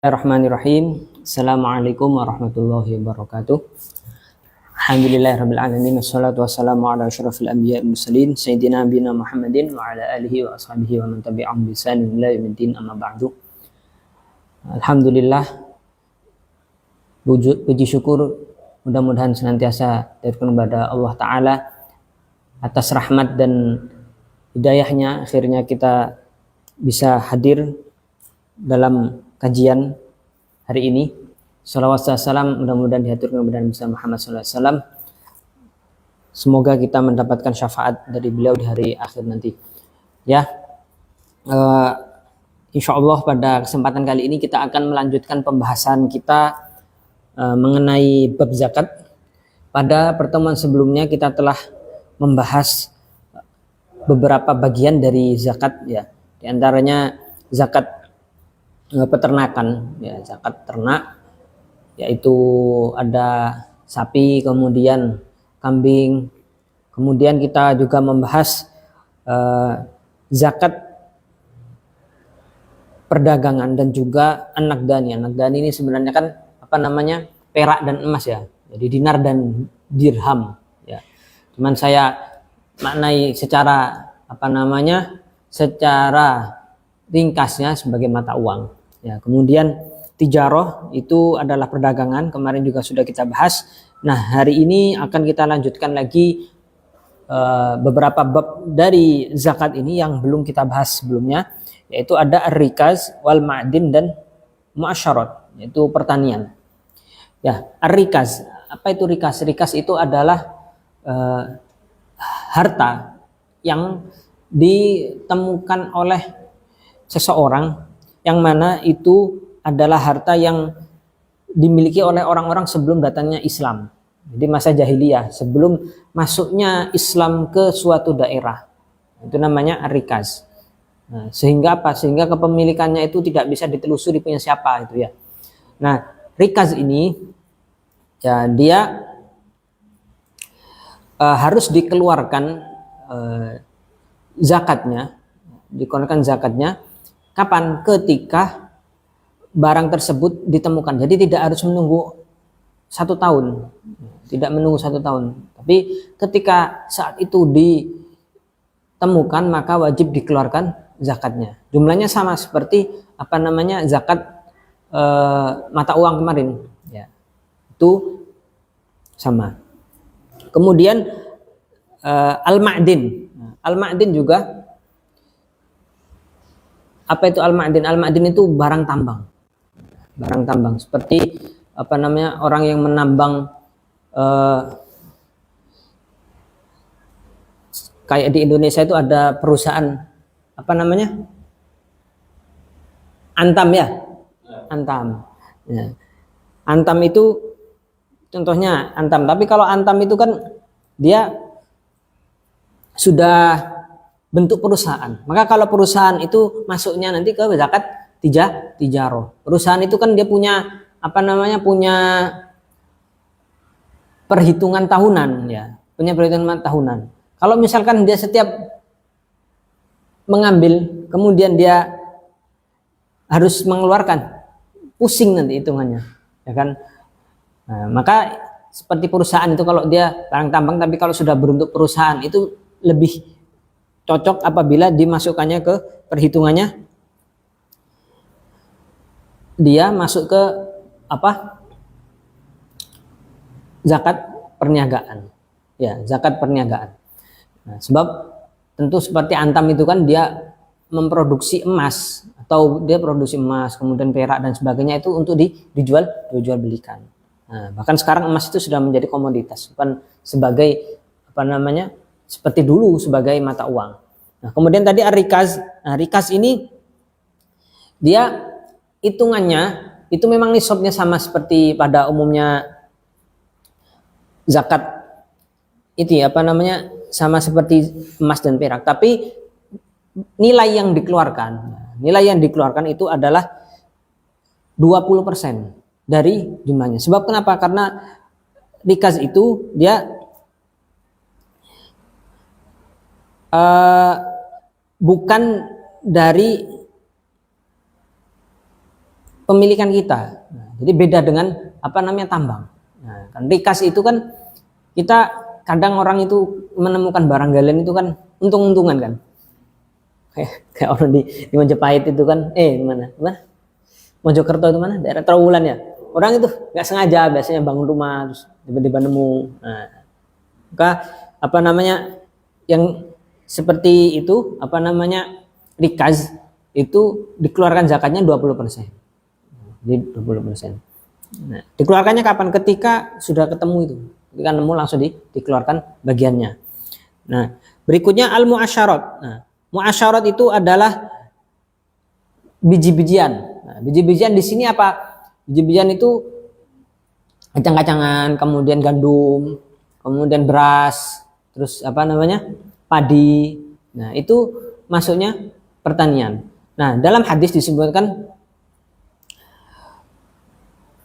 Bismillahirrahmanirrahim. Assalamualaikum warahmatullahi wabarakatuh. Alhamdulillahirabbil alamin wassalatu wassalamu ala asyrafil anbiya'i wal mursalin sayyidina nabiyina Muhammadin wa ala alihi wa ashabihi wa man tabi'ahum bi ihsanin ila yaumiddin amma ba'du. Alhamdulillah, puji syukur mudah-mudahan senantiasa daripada Allah Ta'ala atas rahmat dan hidayahnya akhirnya kita bisa hadir dalam kajian hari ini. Salawat dan salam mudah-mudahan dihaturkan kepada Nabi Muhammad SAW. Semoga kita mendapatkan syafaat dari beliau di hari akhir nanti. Ya, insya Allah pada kesempatan kali ini kita akan melanjutkan pembahasan kita mengenai bab zakat. Pada pertemuan sebelumnya kita telah membahas beberapa bagian dari zakat, ya. Di antaranya zakat peternakan, ya, zakat ternak, yaitu ada sapi, kemudian kambing. Kemudian kita juga membahas zakat perdagangan dan juga anak dani. Anak dani ini sebenarnya kan perak dan emas, ya. Jadi dinar dan dirham, ya. Cuman saya maknai secara secara ringkasnya sebagai mata uang. Ya, kemudian tijaroh itu adalah perdagangan, kemarin juga sudah kita bahas. Nah, hari ini akan kita lanjutkan lagi beberapa bab dari zakat ini yang belum kita bahas sebelumnya, yaitu ada ar-rikaz wal ma'din dan mu'asyarat, yaitu pertanian. Ya, ar-rikaz, apa itu rikaz? Rikaz itu adalah harta yang ditemukan oleh seseorang yang mana itu adalah harta yang dimiliki oleh orang-orang sebelum datangnya Islam. Jadi masa jahiliyah, sebelum masuknya Islam ke suatu daerah. Itu namanya ar-rikaz. Nah, sehingga apa? Sehingga kepemilikannya itu tidak bisa ditelusuri punya siapa itu, ya. Nah, rikaz ini ya dia harus dikeluarkan zakatnya, kapan? Ketika barang tersebut ditemukan. Jadi tidak harus menunggu 1 tahun, tapi ketika saat itu ditemukan maka wajib dikeluarkan zakatnya. Jumlahnya sama seperti zakat mata uang kemarin, ya. Itu sama. Kemudian al-ma'din. Al-ma'din juga, apa itu al-ma'din? Al-ma'din itu barang tambang. Barang tambang seperti orang yang menambang kayak di Indonesia itu ada perusahaan Antam, ya. Antam. Ya. Antam itu contohnya Antam. Tapi kalau Antam itu kan dia sudah bentuk perusahaan. Maka kalau perusahaan itu masuknya nanti ke zakat tijaroh. Perusahaan itu kan dia punya punya perhitungan tahunan, ya. Punya perhitungan tahunan. Kalau misalkan dia setiap mengambil kemudian dia harus mengeluarkan, pusing nanti hitungannya, ya kan? Nah, maka seperti perusahaan itu kalau dia barang tambang tapi kalau sudah berbentuk perusahaan itu lebih cocok apabila dimasukkannya ke perhitungannya dia masuk ke zakat perniagaan, ya, zakat perniagaan. Nah, sebab tentu seperti Antam itu kan dia memproduksi emas atau dia produksi emas kemudian perak dan sebagainya itu untuk dijual belikan. Nah, bahkan sekarang emas itu sudah menjadi komoditas, bukan sebagai seperti dulu sebagai mata uang. Nah, kemudian tadi ar-rikaz. Nah, rikaz ini dia hitungannya itu memang nisabnya sama seperti pada umumnya zakat itu, sama seperti emas dan perak, tapi nilai yang dikeluarkan itu adalah 20% dari jumlahnya. Sebab kenapa? Karena rikaz itu dia bukan dari pemilikan kita. Nah, jadi beda dengan apa namanya tambang. Nah, kan rikas itu kan kita kadang orang itu menemukan barang galian itu kan untung-untungan kan. Kayak orang di Majapahit itu kan mana? Mojokerto itu mana? Daerah Trawulan ya. Orang itu nggak sengaja biasanya bangun rumah terus tiba-tiba nemu. Nah, maka apa namanya yang seperti itu apa namanya rikaz itu dikeluarkan zakatnya 20%. Jadi 20%. Nah, dikeluarkannya kapan? Ketika sudah ketemu itu. Ketika nemu langsung dikeluarkan bagiannya. Nah, berikutnya al-mu'asyarat. Nah, mu'asyarat itu adalah biji-bijian. Nah, biji-bijian di sini apa? Biji-bijian itu kacang-kacangan, kemudian gandum, kemudian beras, terus apa namanya? Padi. Nah, itu masuknya pertanian. Nah, dalam hadis disebutkan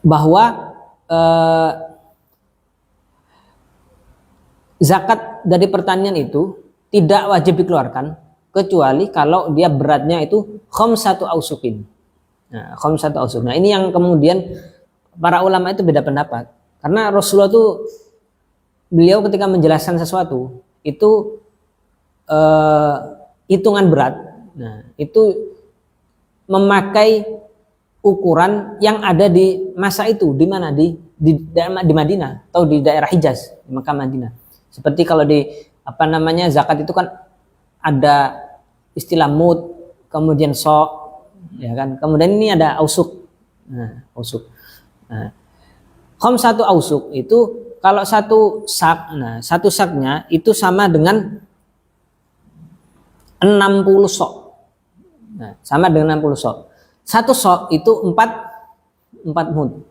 bahwa zakat dari pertanian itu tidak wajib dikeluarkan kecuali kalau dia beratnya itu khamsatu ausukin. Nah, khamsatu ausuk. Nah, ini yang kemudian para ulama itu beda pendapat. Karena Rasulullah itu beliau ketika menjelaskan sesuatu itu hitungan berat. Nah, itu memakai ukuran yang ada di masa itu, di mana di Madinah atau di daerah Hijaz, di Mekah Madinah. Seperti kalau di apa namanya zakat itu kan ada istilah mud, kemudian sok, ya kan. Kemudian ini ada ausuk. Nah, ausuk. Nah, khamsatu ausuk itu kalau satu sak, nah satu saknya itu sama dengan 60 sok. Nah, sama dengan 60 sok. Satu sok itu 4 mud.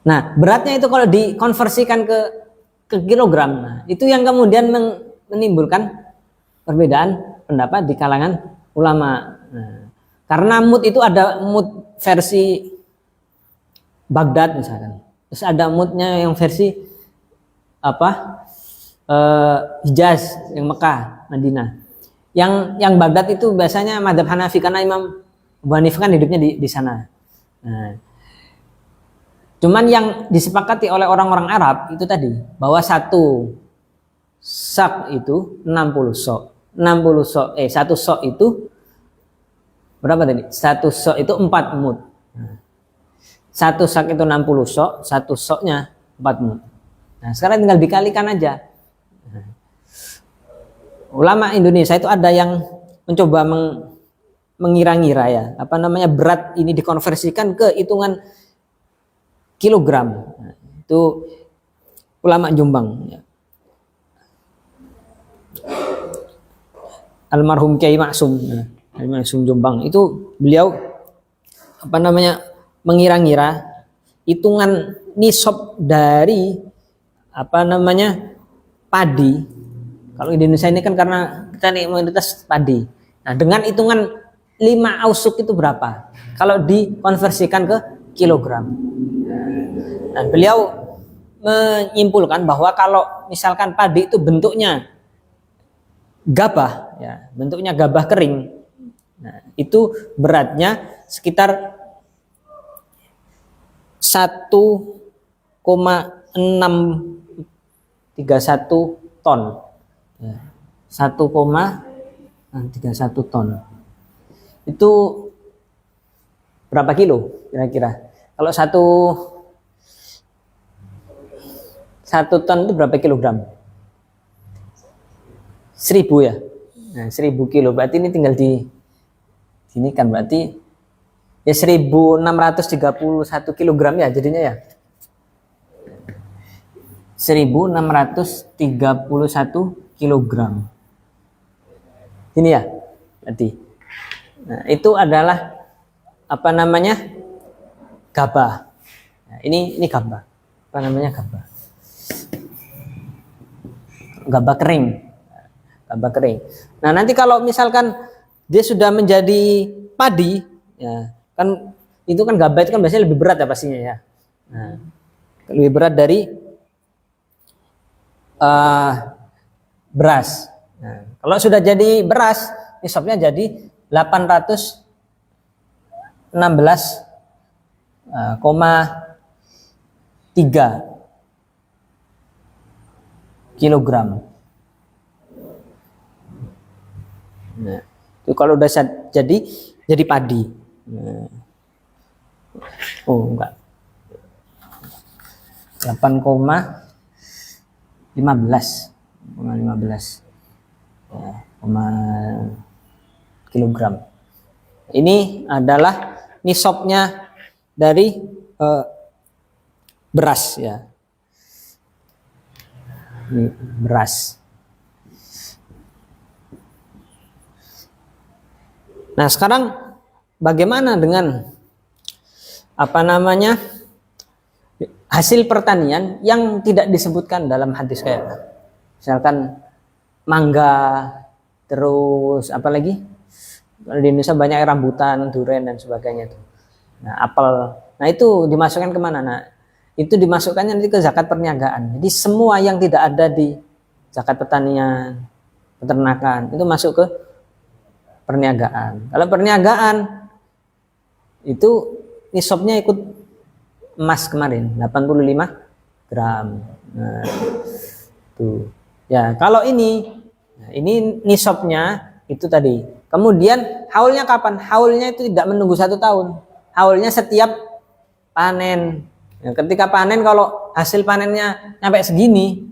Nah, beratnya itu kalau dikonversikan ke kilogram, nah, itu yang kemudian menimbulkan perbedaan pendapat di kalangan ulama. Nah, karena mud itu ada mud versi Baghdad misalkan, terus ada mudnya yang versi apa Hijaz, yang Mekah, Madinah. Yang Baghdad itu biasanya madzhab Hanafi karena Imam Abu Hanifah kan hidupnya di sana. Nah, cuman yang disepakati oleh orang-orang Arab itu tadi bahwa satu sak itu 60 sok. 60 sok satu sok itu berapa tadi? Satu sok itu 4 mud. Satu sak itu 60 sok, satu soknya 4 mud. Nah, sekarang tinggal dikalikan aja. Ulama Indonesia itu ada yang mencoba mengira-ngira ya, apa namanya berat ini dikonversikan ke hitungan kilogram. Nah, itu ulama Jombang. Ya. Almarhum Kiai Maksum, Maksum Jombang itu beliau apa namanya mengira-ngira hitungan nisab dari apa namanya padi. Kalau Indonesia ini kan karena kita nih mayoritas padi. Nah, dengan hitungan 5 ausuk itu berapa? Kalau dikonversikan ke kilogram. Nah, beliau menyimpulkan bahwa kalau misalkan padi itu bentuknya gabah, ya, bentuknya gabah kering. Nah, itu beratnya sekitar 1,631 ton. 1,31 ton. Itu berapa kilo kira-kira? Kalau satu ton itu berapa kilogram? 1000 ya. Nah, 1000 kilo. Berarti ini tinggal di sini kan berarti ya 1631 kilogram ya jadinya ya. 1631 kilogram. Ini ya, berarti. Nah, itu adalah apa namanya gabah. Nah, ini gabah. Apa namanya gabah? Gabah kering. Gabah kering. Nah, nanti kalau misalkan dia sudah menjadi padi, ya kan itu kan gabah itu kan biasanya lebih berat ya pastinya ya. Nah, lebih berat dari beras. Nah, kalau sudah jadi beras, nisabnya jadi 800 16,3 kilogram. Nah, itu kalau udah jadi padi. Nah. Oh enggak, 8,15 ya, kilogram. Ini adalah nisabnya dari beras ya. Ini beras. Nah, sekarang bagaimana dengan hasil pertanian yang tidak disebutkan dalam hadis, kayak misalkan mangga, terus apa lagi? Di Indonesia banyak rambutan, durian dan sebagainya itu. Nah, apel. Nah, itu dimasukkan kemana? Nah, itu dimasukkannya nanti ke zakat perniagaan. Jadi semua yang tidak ada di zakat pertanian, peternakan itu masuk ke perniagaan. Kalau perniagaan itu nisabnya ikut emas kemarin 85 gram. Nah, tuh. Ya, kalau ini nisabnya itu tadi. Kemudian haulnya kapan? Haulnya itu tidak menunggu 1 tahun. Haulnya setiap panen. Ya, ketika panen, kalau hasil panennya sampai segini,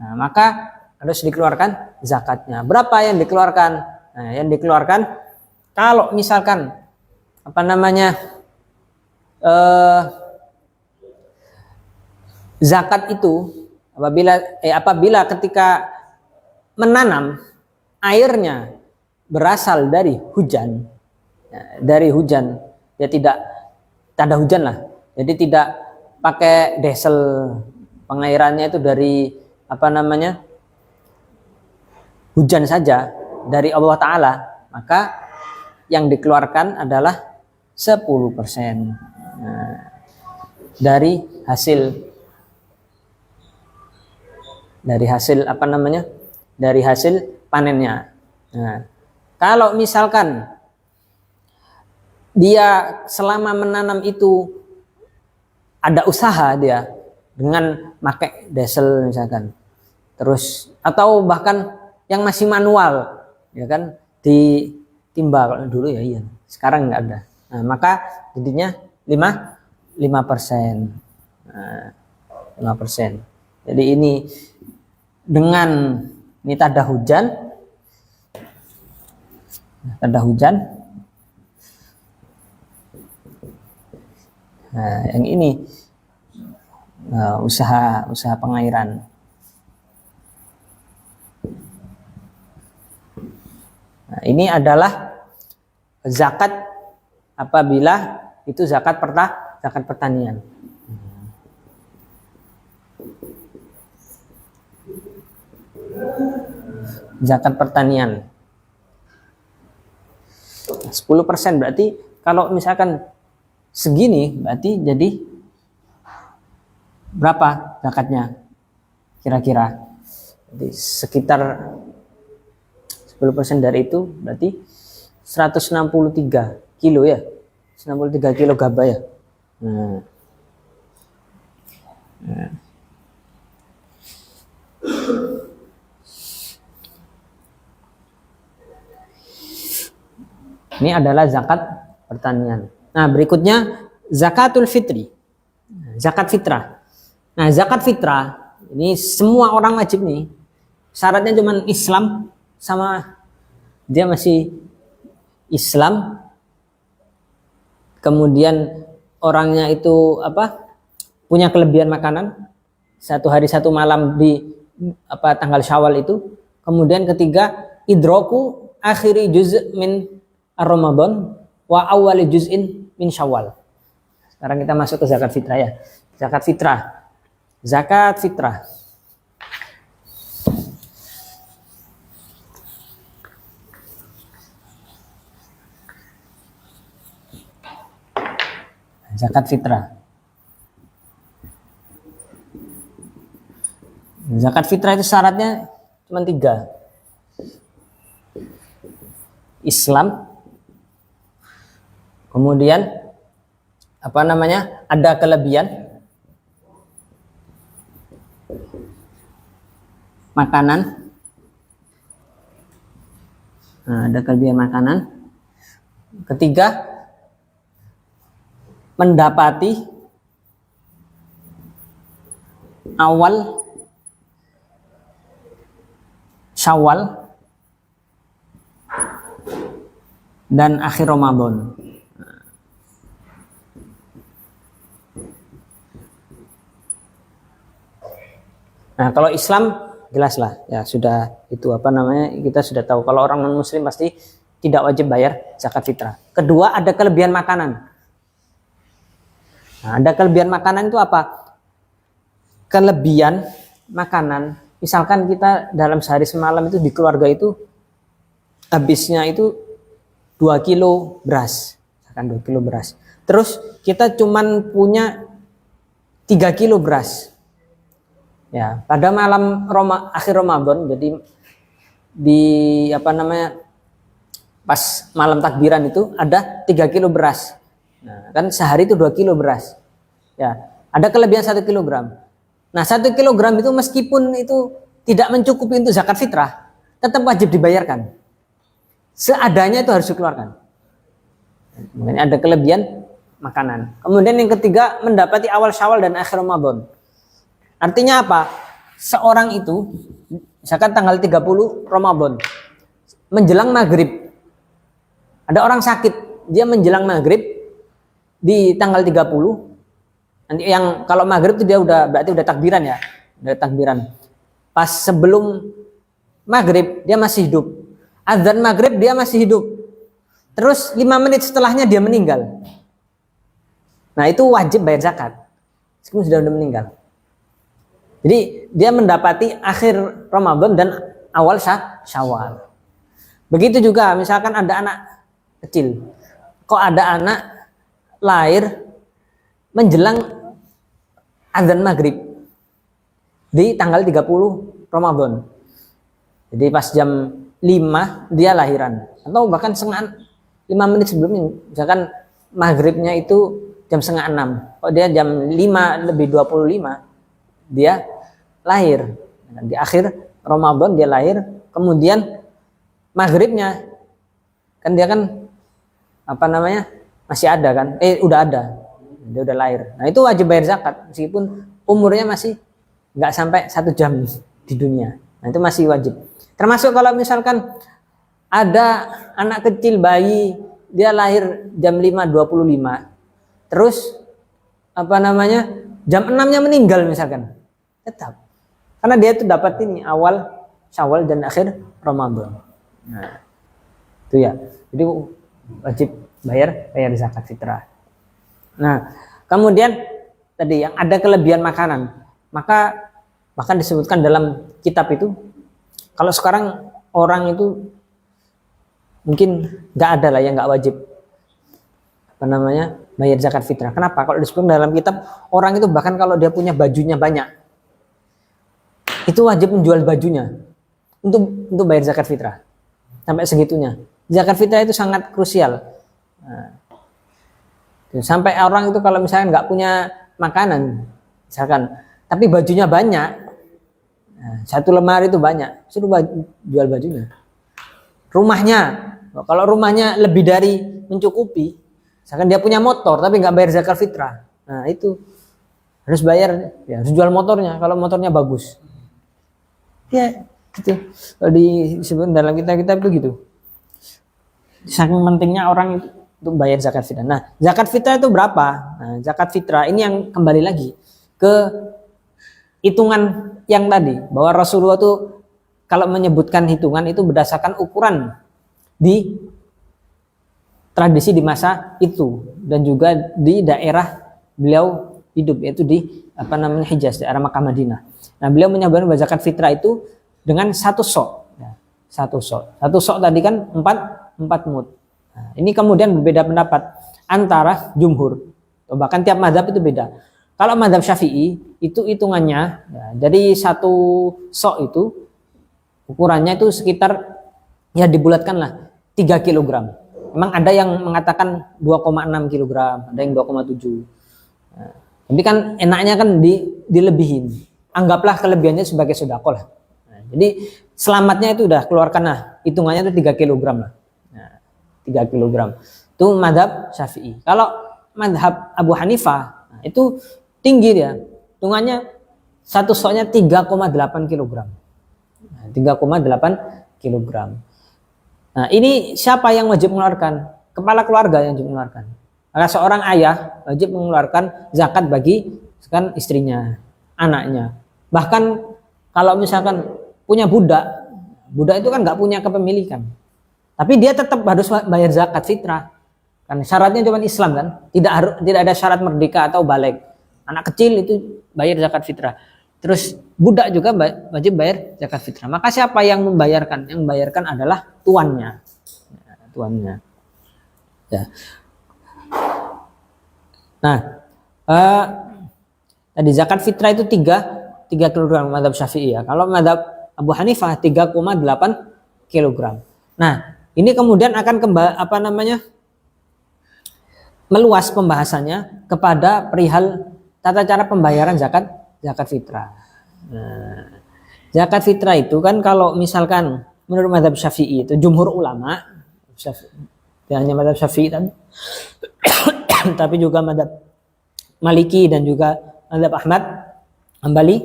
nah, maka harus dikeluarkan zakatnya. Berapa yang dikeluarkan? Nah, yang dikeluarkan kalau misalkan zakat itu apabila ketika menanam airnya berasal dari hujan, ya tidak tanda hujan lah. Jadi tidak pakai diesel, pengairannya itu dari hujan saja dari Allah Ta'ala, maka yang dikeluarkan adalah 10% dari hasil panennya. Nah, kalau misalkan dia selama menanam itu ada usaha dia dengan pakai diesel misalkan, terus atau bahkan yang masih manual, ya kan, ditimba kalau dulu ya, iya, sekarang nggak ada. Nah, maka jadinya 5%. Nah, 5%. Jadi ini dengan ini tanda hujan. Nah, yang ini usaha pengairan. Nah, ini adalah zakat apabila itu zakat pertanian. Zakat pertanian 10%, berarti kalau misalkan segini berarti jadi berapa zakatnya kira-kira? Jadi sekitar 10% dari itu berarti 163 kilo ya, 163 kilo gabah ya. Nah. Ini adalah zakat pertanian. Nah, berikutnya zakatul fitri, zakat fitrah. Nah, zakat fitrah ini semua orang wajib nih. Syaratnya cuma Islam, sama dia masih Islam, kemudian orangnya itu punya kelebihan makanan 1 hari 1 malam di tanggal Syawal itu. Kemudian ketiga, idroku akhiri juz' min Ramadan wa awwali juz'in min Syawal. Sekarang kita masuk ke zakat fitrah ya. Zakat fitrah. Zakat fitrah. Zakat fitrah. Zakat fitrah itu syaratnya cuma 3. Islam, Kemudian apa namanya, ada kelebihan makanan. Nah, ada kelebihan makanan. Ketiga, mendapati awal Syawal dan akhir Ramadan. Nah, kalau Islam jelas lah, ya sudah itu apa namanya, kita sudah tahu kalau orang non muslim pasti tidak wajib bayar zakat fitrah. Kedua, ada kelebihan makanan. Nah, ada kelebihan makanan itu apa? Kelebihan makanan, misalkan kita dalam sehari semalam itu di keluarga itu habisnya itu 2 kilo beras, misalkan 2 kilo beras. Terus kita cuman punya 3 kilo beras. Ya, pada malam akhir Ramadan, jadi di apa namanya, pas malam takbiran itu ada 3 kilo beras. Nah, kan sehari itu 2 kilo beras. Ya, ada kelebihan 1 kilogram. Nah, 1 kilogram itu meskipun itu tidak mencukupi untuk zakat fitrah, tetap wajib dibayarkan. Seadanya itu harus dikeluarkan. Makanya ada kelebihan makanan. Kemudian yang ketiga, mendapati awal Syawal dan akhir Ramadan. Artinya apa? Seorang itu misalkan tanggal 30 Ramadan menjelang maghrib, ada orang sakit, dia menjelang maghrib di tanggal 30. Nanti yang kalau maghrib itu dia berarti udah takbiran ya, udah takbiran. Pas sebelum maghrib dia masih hidup, azan maghrib dia masih hidup, terus 5 menit setelahnya dia meninggal. Nah, itu wajib bayar zakat meskipun sudah meninggal. Jadi dia mendapati akhir Ramadan dan awal Syawal. Begitu juga misalkan ada anak kecil. Kok ada anak lahir menjelang azan maghrib di tanggal 30 Ramadan. Jadi pas jam 5 dia lahiran. Atau bahkan 5 menit sebelumnya. Misalkan maghribnya itu jam 5:30. Kok dia jam 5 lebih 25 dia lahir. Di akhir Ramadan dia lahir, kemudian maghribnya kan dia kan apa namanya masih ada kan, udah ada, dia udah lahir. Nah, itu wajib bayar zakat meskipun umurnya masih nggak sampai 1 jam di dunia. Nah, itu masih wajib. Termasuk kalau misalkan ada anak kecil bayi dia lahir jam 5.25, terus apa namanya jam 6-nya meninggal misalkan, tetap karena dia itu dapat ini awal Syawal dan akhir Ramadan. Nah, itu ya. Jadi wajib bayar zakat fitrah. Nah, kemudian tadi yang ada kelebihan makanan, maka bahkan disebutkan dalam kitab itu, kalau sekarang orang itu mungkin nggak ada lah yang nggak wajib apa namanya bayar zakat fitrah. Kenapa? Kalau disebutkan dalam kitab, orang itu bahkan kalau dia punya bajunya banyak, itu wajib menjual bajunya untuk bayar zakat fitrah. Sampai segitunya. Zakat fitrah itu sangat krusial. Nah, sampai orang itu kalau misalnya nggak punya makanan, misalkan, tapi bajunya banyak, nah, 1 lemari itu banyak, suruh jual bajunya. Rumahnya, kalau rumahnya lebih dari mencukupi, misalkan dia punya motor tapi nggak bayar zakat fitrah, nah itu harus bayar, ya harus jual motornya kalau motornya bagus. Ya gitu. Kalau disebut dalam kitab-kitab itu gitu. Saking pentingnya orang itu untuk bayar zakat fitrah. Nah, zakat fitrah itu berapa? Nah, zakat fitrah ini yang kembali lagi ke hitungan yang tadi, bahwa Rasulullah itu kalau menyebutkan hitungan itu berdasarkan ukuran di tradisi di masa itu dan juga di daerah beliau hidup, yaitu di apa namanya Hijaz, daerah Makkah Madinah. Nah, beliau menyebutkan bahwa zakat fitrah itu dengan 1 sok. Ya, 1 sok. 1 sok tadi kan 4 mud. Nah, ini kemudian berbeda pendapat antara jumhur. Bahkan tiap mazhab itu beda. Kalau mazhab Syafi'i itu hitungannya ya, dari 1 sok itu ukurannya itu sekitar ya dibulatkanlah 3 kilogram. Memang ada yang mengatakan 2,6 kilogram, ada yang 2,7. Nah, tapi kan enaknya kan dilebihin. Anggaplah kelebihannya sebagai sedekah lah. Nah, jadi selamatnya itu udah keluarkan lah, hitungannya itu 3 kilogram lah. Nah, 3 kilogram. Itu mazhab Syafi'i. Kalau mazhab Abu Hanifah, nah, itu tinggi dia. Hitungannya satu soknya 3,8 kilogram. Nah, 3,8 kilogram. Nah, ini siapa yang wajib mengeluarkan? Kepala keluarga yang wajib mengeluarkan. Maka seorang ayah wajib mengeluarkan zakat bagi kan istrinya, anaknya. Bahkan kalau misalkan punya budak itu kan nggak punya kepemilikan. Tapi dia tetap harus bayar zakat fitrah. Kan syaratnya cuma Islam kan, tidak ada syarat merdeka atau balik. Anak kecil itu bayar zakat fitrah. Terus budak juga wajib bayar zakat fitrah. Maka siapa yang membayarkan? Yang membayarkan adalah tuannya. Ya, tuannya. Ya. Nah, tadi zakat fitrah itu 3 kilogram mazhab Syafi'i ya. Kalau mazhab Abu Hanifah 3,8 kilogram. Nah, ini kemudian akan meluas pembahasannya kepada perihal tata cara pembayaran zakat fitrah. Nah, zakat fitrah itu kan kalau misalkan menurut mazhab Syafi'i itu jumhur ulama, tidak hanya mazhab Syafi'i tapi juga mazhab Maliki dan juga mazhab Ahmad Hambali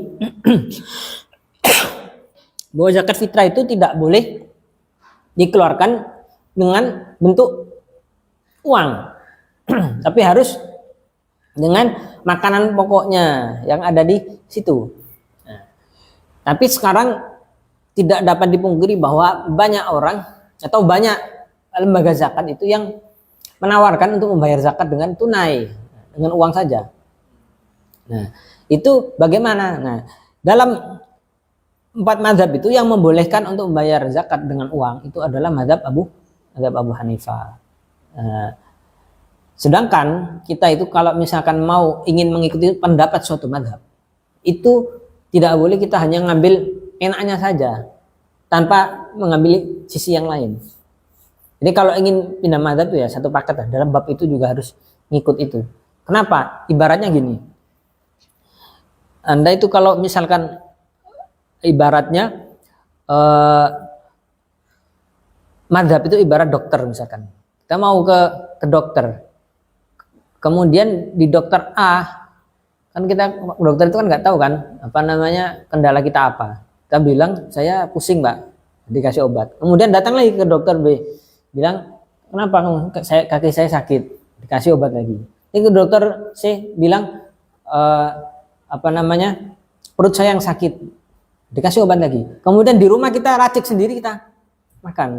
bahwa zakat fitrah itu tidak boleh dikeluarkan dengan bentuk uang. Tapi harus dengan makanan pokoknya yang ada di situ. Nah, tapi sekarang tidak dapat dipungkiri bahwa banyak orang atau banyak lembaga zakat itu yang menawarkan untuk membayar zakat dengan tunai, dengan uang saja. Nah, itu bagaimana? Nah, dalam 4 mazhab itu yang membolehkan untuk membayar zakat dengan uang itu adalah mazhab Abu Hanifah. Nah, sedangkan kita itu kalau misalkan mau ingin mengikuti pendapat suatu mazhab, itu tidak boleh kita hanya ngambil enaknya saja tanpa mengambil sisi yang lain. Jadi kalau ingin pindah mazhab itu ya satu paket lah. Dalam bab itu juga harus ngikut itu. Kenapa? Ibaratnya gini. Anda itu kalau misalkan ibaratnya mazhab itu ibarat dokter misalkan. Kita mau ke dokter. Kemudian di dokter A, kan kita dokter itu kan nggak tahu kan kendala kita apa. Kita bilang saya pusing Mbak, dikasih obat. Kemudian datang lagi ke dokter B, bilang kenapa kaki saya sakit, dikasih obat lagi. Ini ke dokter C bilang perut saya yang sakit, dikasih obat lagi. Kemudian di rumah kita racik sendiri, kita makan,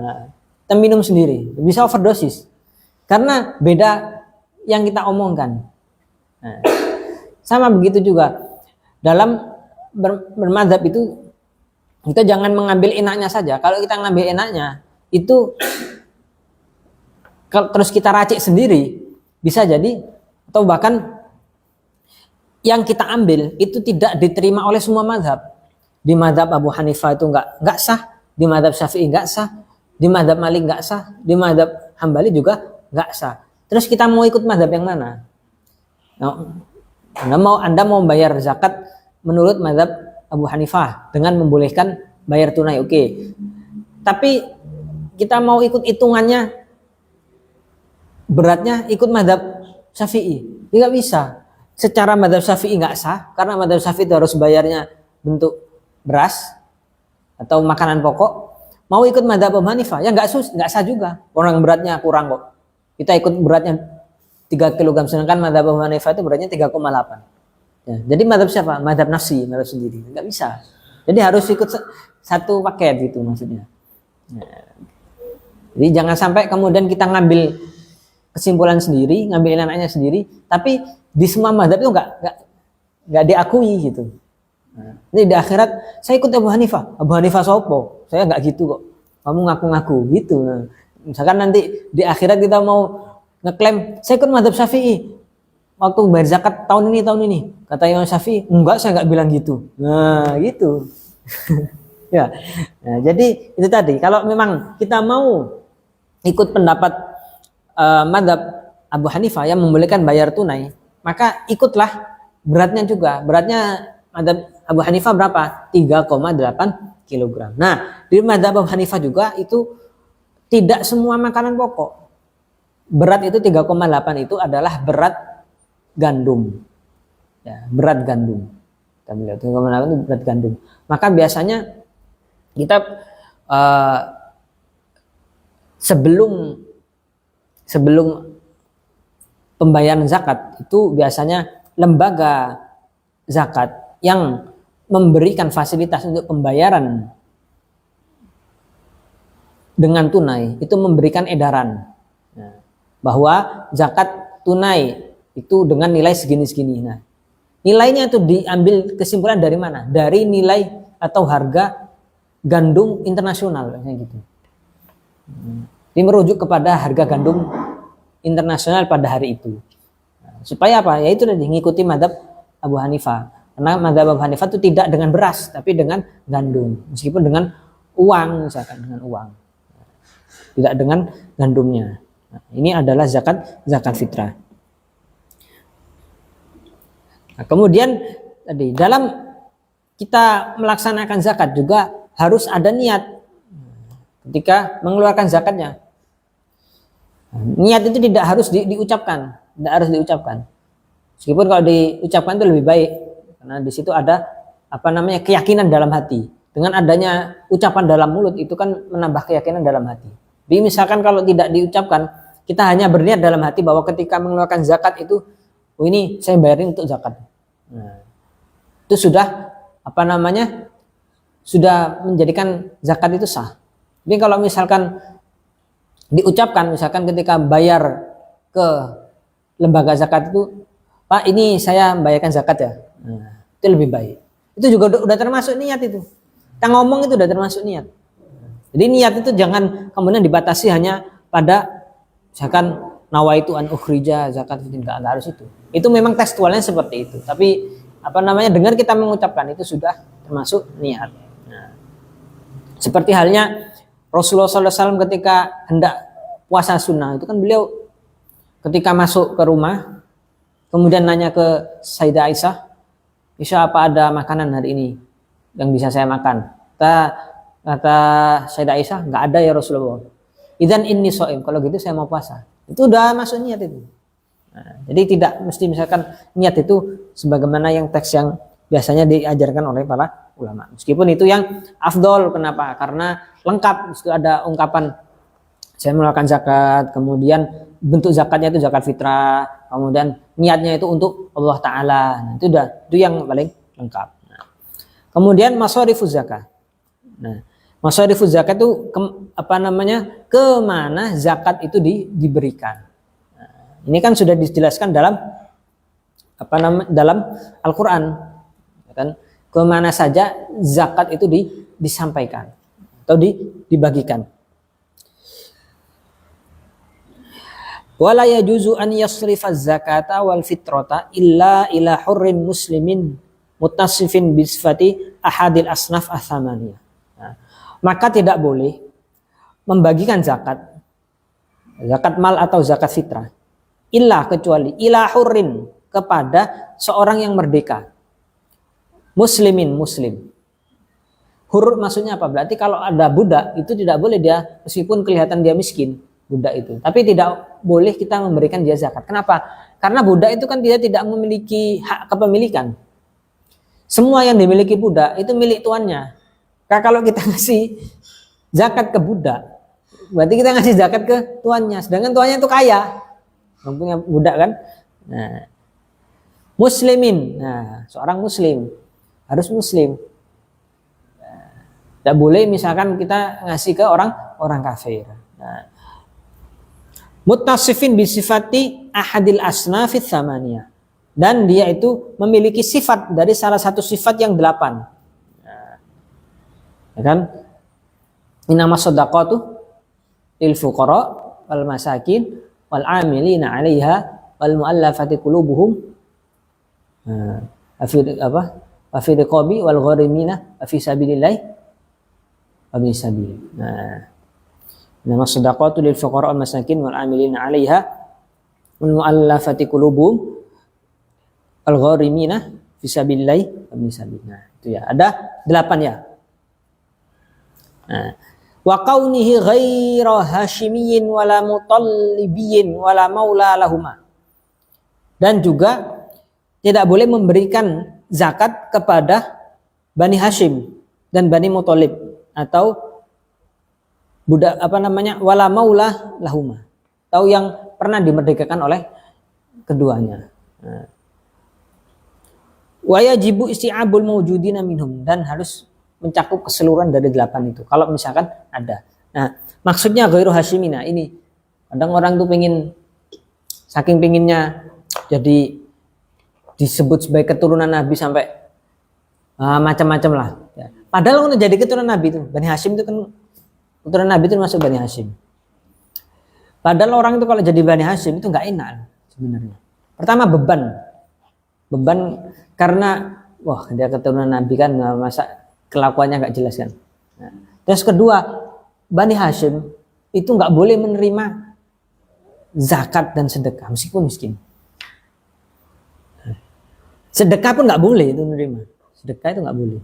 kita minum sendiri, bisa overdosis karena beda yang kita omongkan. Nah, sama begitu juga dalam bermadzhab itu kita jangan mengambil enaknya saja. Kalau kita ngambil enaknya itu terus kita racik sendiri bisa jadi, atau bahkan yang kita ambil itu tidak diterima oleh semua mazhab. Di mazhab Abu Hanifah itu nggak sah, di mazhab Syafi'i nggak sah, di mazhab Malik nggak sah, di mazhab Hambali juga nggak sah. Terus kita mau ikut mazhab yang mana? Nah, Anda mau bayar zakat menurut mazhab Abu Hanifah dengan membolehkan bayar tunai, oke. Tapi kita mau ikut hitungannya, beratnya ikut mazhab Syafi'i, nggak bisa. Secara mazhab Syafi'i nggak sah, karena mazhab Syafi'i itu harus bayarnya bentuk beras atau makanan pokok. Mau ikut mazhab Abu Hanifah, ya nggak sah juga. Orang beratnya kurang kok. Kita ikut beratnya 3 kg, sedangkan mazhab Abu Hanifah itu beratnya 3,8. Ya, jadi mazhab siapa? Mazhab nafsi, mazhab sendiri. Nggak bisa. Jadi harus ikut satu paket gitu maksudnya. Ya. Jadi jangan sampai kemudian kita ngambil kesimpulan sendiri, ngambil enaknya sendiri, tapi di semua mazhab itu nggak diakui gitu. Nah, jadi di akhirat saya ikut Abu Hanifah sopo? Saya nggak gitu kok. Kamu ngaku-ngaku gitu. Nah, misalkan nanti di akhirat kita mau ngeklaim saya ikut mazhab Syafi'i waktu bayar zakat tahun ini, kata Imam Syafi'i, enggak, saya nggak bilang gitu. Nah, gitu. Ya. Nah, jadi itu tadi, kalau memang kita mau ikut pendapat madhab Abu Hanifah yang membolehkan bayar tunai, maka ikutlah beratnya juga. Beratnya madhab Abu Hanifah berapa? 3,8 kilogram. Nah, di madhab Abu Hanifah juga itu tidak semua makanan pokok. Berat itu 3,8 itu adalah berat gandum. Ya, berat gandum. Kita melihat 3,8 itu berat gandum. Maka biasanya kita sebelum pembayaran zakat itu biasanya lembaga zakat yang memberikan fasilitas untuk pembayaran dengan tunai itu memberikan edaran bahwa zakat tunai itu dengan nilai segini-segini. Nah, nilainya itu diambil kesimpulan dari mana? Dari nilai atau harga gandum internasional, kayak gitu. Ini merujuk kepada harga gandum internasional pada hari itu. Supaya apa? Yaitu mengikuti madhab Abu Hanifah. Karena madhab Abu Hanifah itu tidak dengan beras, tapi dengan gandum. Meskipun dengan uang, misalkan dengan uang, tidak dengan gandumnya. Nah, ini adalah zakat fitrah. Nah, kemudian tadi dalam kita melaksanakan zakat juga harus ada niat ketika mengeluarkan zakatnya. Niat itu tidak harus diucapkan, tidak harus diucapkan. Meskipun kalau diucapkan itu lebih baik, karena di situ ada keyakinan dalam hati. Dengan adanya ucapan dalam mulut itu kan menambah keyakinan dalam hati. Jadi misalkan kalau tidak diucapkan, kita hanya berniat dalam hati bahwa ketika mengeluarkan zakat itu, oh ini saya bayarin untuk zakat. Nah, itu sudah sudah menjadikan zakat itu sah. Tapi kalau misalkan diucapkan, misalkan ketika bayar ke lembaga zakat itu, Pak ini saya membayarkan zakat ya, nah, itu lebih baik. Itu juga udah termasuk niat itu. Kita ngomong itu udah termasuk niat. Jadi niat itu jangan kemudian dibatasi hanya pada misalkan nawaitu an ukhrija zakat, enggak harus itu. Itu memang tekstualnya seperti itu. Tapi dengan kita mengucapkan itu sudah termasuk niat. Nah, seperti halnya Rasulullah SAW ketika hendak puasa sunnah itu kan beliau ketika masuk ke rumah kemudian nanya ke Sayyidah Aisyah, Aisyah apa ada makanan hari ini yang bisa saya makan? Kata Sayyidah Aisyah, nggak ada ya Rasulullah. Idzan inni shaim, kalau gitu saya mau puasa. Itu udah masuk niat itu. Nah, jadi tidak mesti misalkan niat itu sebagaimana yang teks yang biasanya diajarkan oleh para ulama. Meskipun itu yang afdol, kenapa? Karena lengkap. Itu ada ungkapan saya mengeluarkan zakat, kemudian bentuk zakatnya itu zakat fitrah, kemudian niatnya itu untuk Allah Ta'ala. Nah, itu yang paling lengkap. Nah, kemudian masharifuz zakat. Nah, masharifuz zakat itu kemana zakat itu diberikan. Nah, ini kan sudah dijelaskan dalam dalam Al-Quran, kan? Kemana saja zakat itu disampaikan atau dibagikan. Wala yajuzu an yasrifaz zakata wal fitrata illa ila hurrin muslimin muttasifin bisfati ahadil asnaf atsamaniyah. Nah, maka tidak boleh membagikan zakat mal atau zakat fitrah illa kecuali ila hurrin kepada seorang yang merdeka muslim. Hur maksudnya apa? Berarti kalau ada budak itu tidak boleh dia meskipun kelihatan dia miskin budak itu, tapi tidak boleh kita memberikan dia zakat. Kenapa? Karena budak itu kan dia tidak memiliki hak kepemilikan. Semua yang dimiliki budak itu milik tuannya. Karena kalau kita ngasih zakat ke budak, berarti kita ngasih zakat ke tuannya. Sedangkan tuannya itu kaya, punya budak kan. Nah, muslimin. Nah, seorang muslim harus muslim. Tidak boleh misalkan kita ngasih ke orang kafir. Nah, muttasifin bisifati ahadil asnafit tsamaniyah, dan dia itu memiliki sifat dari salah satu sifat yang 8. Nah, ya kan? Innamas shadaqatu lil fuqara wal masakin wal 'amilina 'alaiha wal mu'allafati qulubuhum fi riqabi wal gharimina fi sabilillah wa bi sabil. Nah, Nama shadaqatu lil fuqara wal masakin wal amilina 'alaiha wal mu'allafati qulubuhum al gharimina fisabilillah wa bisabilillah. Itu ya. Ada 8 ya. Nah, wa kaunihi ghaira hashimiyyin wala mutallibiyyin wala maula lahuma. Dan juga tidak boleh memberikan zakat kepada Bani Hashim dan Bani Muthalib atau budak wala maula lahuma, atau yang pernah dimerdekakan oleh keduanya. Nah. Wa yajibu isti'abul mawjudina minhum, dan harus mencakup keseluruhan dari 8 itu kalau misalkan ada. Nah, maksudnya ghairu hasyimina ini, kadang orang tuh saking penginnya jadi disebut sebagai keturunan Nabi sampai macam-macam lah ya. Padahal untuk jadi keturunan Nabi itu Bani Hashim itu kan, keturunan Nabi itu masuk Bani Hashim. Padahal orang itu kalau jadi Bani Hashim itu nggak enak sebenarnya. Pertama beban karena wah dia keturunan Nabi kan, masa kelakuannya nggak jelas kan. Nah, terus kedua, Bani Hashim itu nggak boleh menerima zakat dan sedekah meskipun miskin. Sedekah pun nggak boleh itu menerima. Sedekah itu nggak boleh.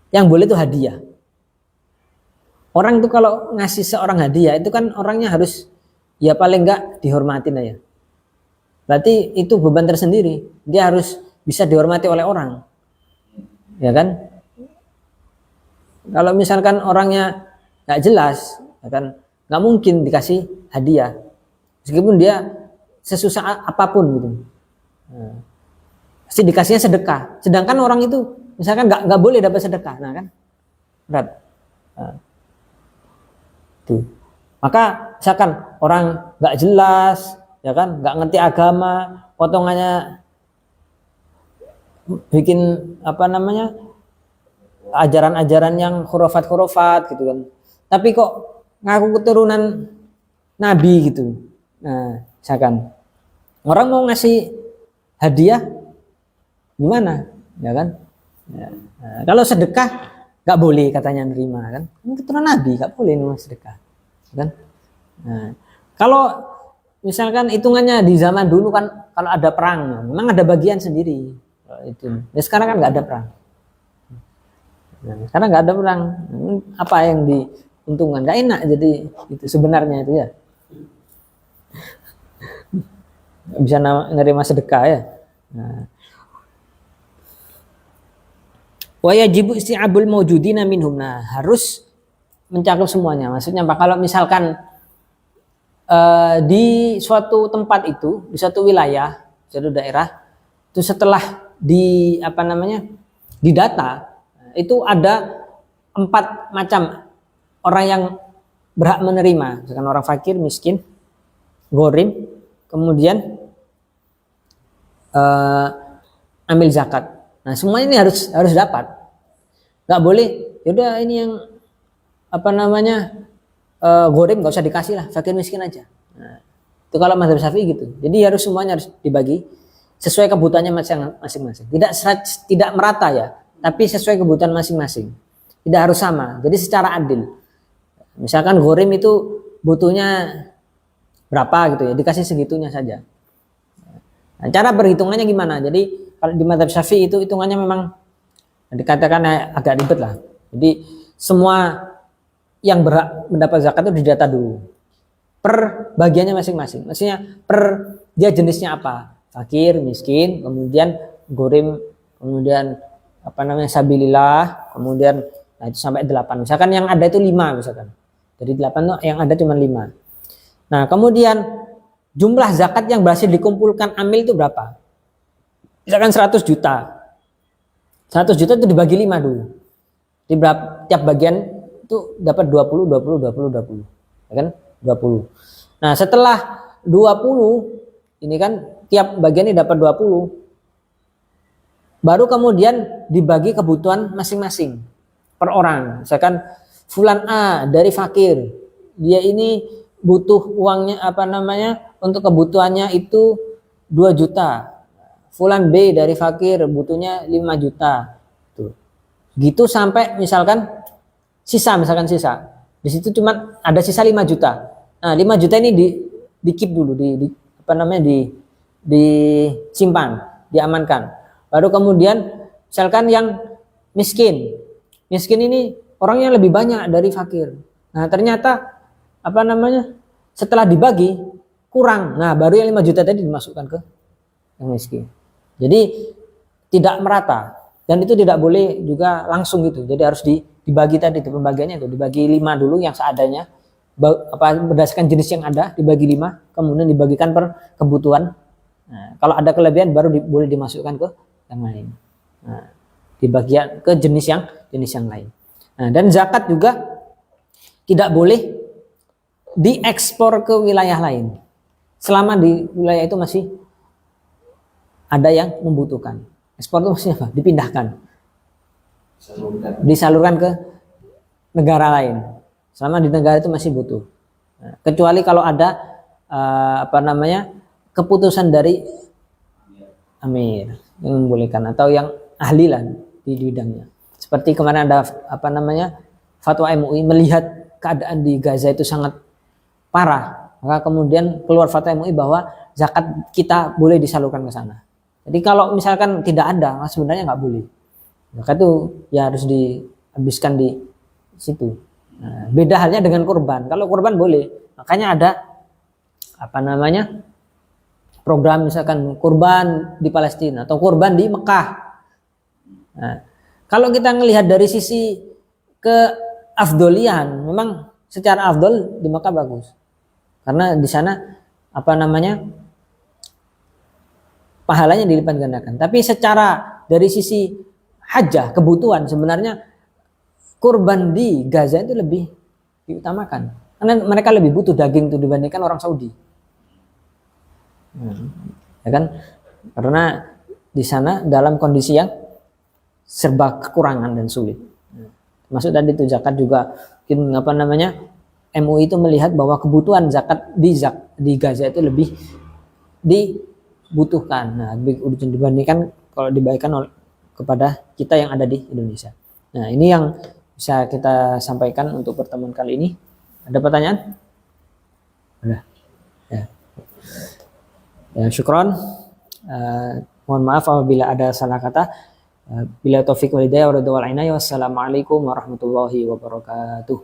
Yang boleh itu hadiah. Orang itu kalau ngasih seorang hadiah itu kan orangnya harus ya paling nggak dihormatin aja. Berarti itu beban tersendiri. Dia harus bisa dihormati oleh orang, ya kan? Kalau misalkan orangnya nggak jelas, ya kan, nggak mungkin dikasih hadiah, meskipun dia sesusah apapun gitu. Nah, pasti dikasihnya sedekah. Sedangkan orang itu misalkan nggak boleh dapat sedekah, nah kan berat. Nah, tuh. Maka misalkan orang nggak jelas, ya kan, nggak ngerti agama, potongannya bikin ajaran-ajaran yang khurafat gitu kan. Tapi kok ngaku keturunan Nabi gitu. Nah, misalkan orang mau ngasih hadiah gimana, ya kan? Ya. Nah, kalau sedekah nggak boleh katanya nerima kan? Keturunan Nabi nggak boleh nerima sedekah, kan? Nah, kalau misalkan hitungannya di zaman dulu kan, kalau ada perang, memang ada bagian sendiri itu. Ya, sekarang kan nggak ada perang. Nah, sekarang nggak ada perang, apa yang diuntungkan? Nggak enak jadi itu sebenarnya itu ya. Nggak bisa nerima sedekah ya. Nah. Wa yajibu isti'abul mawjudina minhum. Nah, harus mencakup semuanya. Maksudnya apa? Kalau misalkan di suatu tempat itu, di suatu wilayah, suatu daerah, itu setelah didata, itu ada 4 macam orang yang berhak menerima. Misalkan orang fakir, miskin, ghorim, kemudian ambil zakat. Nah, semua ini harus dapat. Nggak boleh, yaudah ini yang ghorim nggak usah dikasih lah, fakir miskin aja. Nah, itu kalau mazhab Syafi'i gitu. Jadi semuanya harus dibagi sesuai kebutuhannya masing-masing. Tidak merata ya, tapi sesuai kebutuhan masing-masing. Tidak harus sama. Jadi secara adil. Misalkan ghorim itu butuhnya berapa gitu ya, dikasih segitunya saja. Nah, cara perhitungannya gimana? Jadi kalau di mazhab Syafi'i itu hitungannya memang dikatakan agak ribet lah. Jadi semua yang berhak mendapat zakat itu didata dulu per bagiannya masing-masing. Maksudnya per dia jenisnya apa? Fakir, miskin, kemudian ghorim, kemudian sabilillah, kemudian nah itu sampai 8. Misalkan yang ada itu 5 misalkan. Dari 8 tuh yang ada cuma 5. Nah, kemudian jumlah zakat yang berhasil dikumpulkan amil itu berapa? Misalkan 100 juta. 100 juta itu dibagi 5 dulu. Di tiap bagian itu dapat 20. Ya kan? 20. Nah, setelah 20 ini kan tiap bagian ini dapat 20. Baru kemudian dibagi kebutuhan masing-masing per orang. Misalkan fulan A dari fakir, dia ini butuh uangnya untuk kebutuhannya itu 2 juta. Fulan B dari fakir butuhnya 5 juta. Tuh. Gitu sampai misalkan sisa. Di situ cuma ada sisa 5 juta. Nah, 5 juta ini di keep dulu, disimpan, diamankan. Baru kemudian misalkan yang miskin. Miskin ini orangnya lebih banyak dari fakir. Nah, ternyata setelah dibagi kurang. Nah, baru yang 5 juta tadi dimasukkan ke yang miskin. Jadi tidak merata, dan itu tidak boleh juga langsung gitu. Jadi harus dibagi tadi, itu pembagiannya itu dibagi 5 dulu yang seadanya, berdasarkan jenis yang ada dibagi 5, kemudian dibagikan per kebutuhan. Nah, kalau ada kelebihan baru boleh dimasukkan ke yang lain. Nah, dibagian ke jenis yang lain. Nah, dan zakat juga tidak boleh diekspor ke wilayah lain selama di wilayah itu masih ada yang membutuhkan. Ekspor itu maksudnya apa? Dipindahkan, disalurkan ke negara lain selama di negara itu masih butuh. Nah, kecuali kalau ada keputusan dari amir yang membolehkan atau yang ahli lah di bidangnya. Seperti kemarin ada fatwa MUI melihat keadaan di Gaza itu sangat parah, maka kemudian keluar fatwa MUI bahwa zakat kita boleh disalurkan ke sana. Jadi kalau misalkan tidak ada, sebenarnya nggak boleh. Maka itu ya harus dihabiskan di situ. Nah, beda halnya dengan kurban. Kalau kurban boleh, makanya ada program misalkan kurban di Palestina atau kurban di Mekah. Nah, kalau kita melihat dari sisi keafdolian, memang secara afdol di Mekah bagus, karena di sana pahalanya dilipat gandakan. Tapi secara dari sisi hajah, kebutuhan, sebenarnya kurban di Gaza itu lebih diutamakan. Karena mereka lebih butuh daging itu dibandingkan orang Saudi. Ya kan? Karena di sana dalam kondisi yang serba kekurangan dan sulit. Maksud tadi itu zakat juga MUI itu melihat bahwa kebutuhan zakat di Gaza itu lebih dibutuhkan. Nah, dibandingkan kalau dibagikan kepada kita yang ada di Indonesia. Nah, ini yang bisa kita sampaikan untuk pertemuan kali ini. Ada pertanyaan? Ada. Ya. Ya, syukron. Mohon maaf apabila ada salah kata. Bila taufik wal hidayah wa ridha wal inayah. Wassalamualaikum warahmatullahi wabarakatuh.